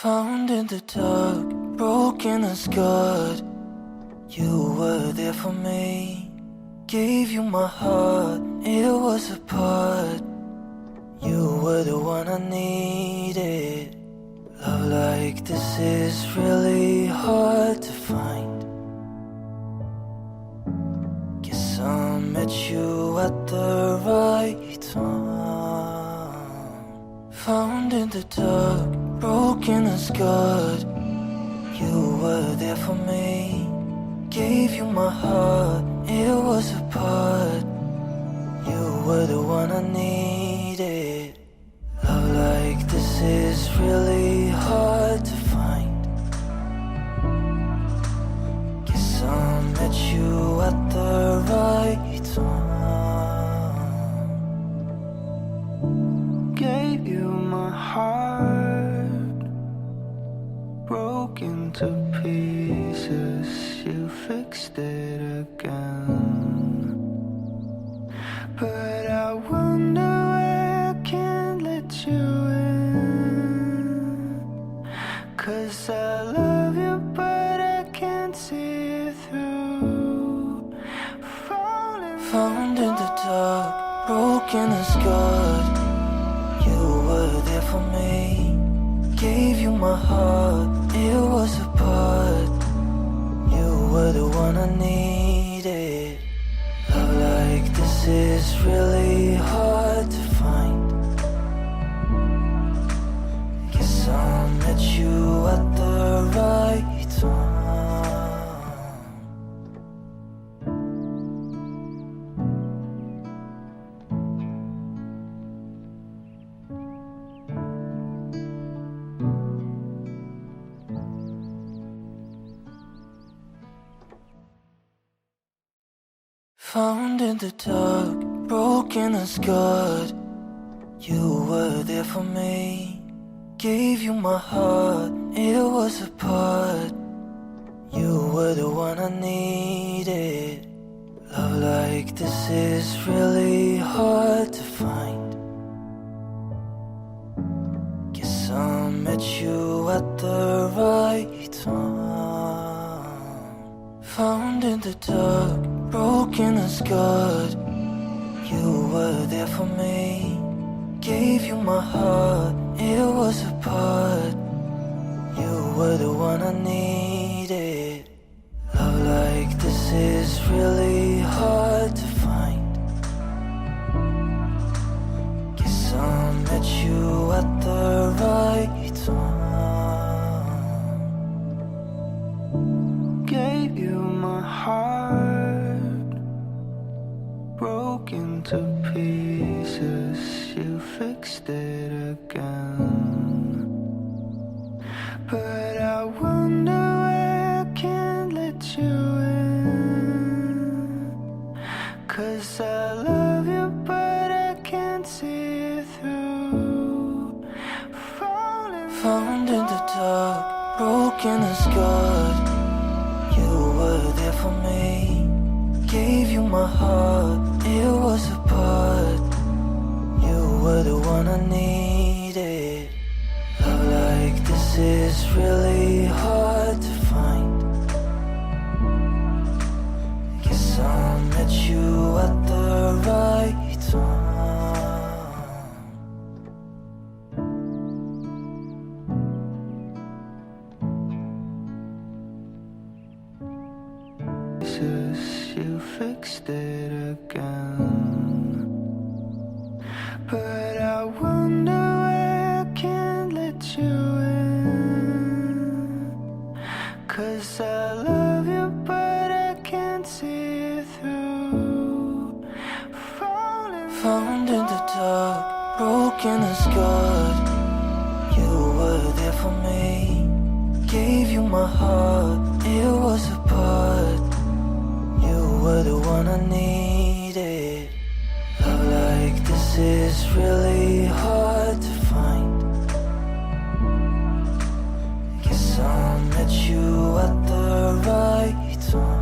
Found in the dark, broken and scarred. You were there for me. Gave you my heart, it was a part. You were the one I needed. Love like this is really hard to find. Guess I met you at the right time. Found in the dark, broken and scarred. You were there for me. Gave you my heart, it was a part. You were the one I needed. Love like this is really hard to find. Guess I met you at the right time. Gave you my heart, broken to pieces. You fixed it again. But I wonder why I can't let you in. 'Cause I love you but I can't see it through. Found in the dark, broken and scarred. You were there for me. Gave you my heart, it was a part. You were the one I needed. Love like this is really hard to find. Guess I met you at the right time. Found in the dark, broken and scarred. You were there for me. Gave you my heart, it was a part. You were the one I needed. Love like this is really hard to find. Guess I met you at the right time. Found in the dark, broken and scarred. You were there for me. Gave you my heart, it was a part. You were the one I needed. Love like this is really hard to find. Guess I met you at the right time. Gave you my heart, broken to pieces. You fixed it again. But I wonder why I can't let you in. 'Cause I love you but I can't see it through. Found in the dark, broken and scarred. You were there for me. Gave you my heart, it was a part. You were the one I needed. Love like this is really hard to find. Guess I met you at the right time. Jesus, you fixed it again. But I wonder why I can't let you in. 'Cause I love you but I can't see it through. Found in the dark, broken and scarred. You were there for me. Gave you my heart, it was a part. You were the one I needed. Love like this is really hard to find. Guess I met you at the right time.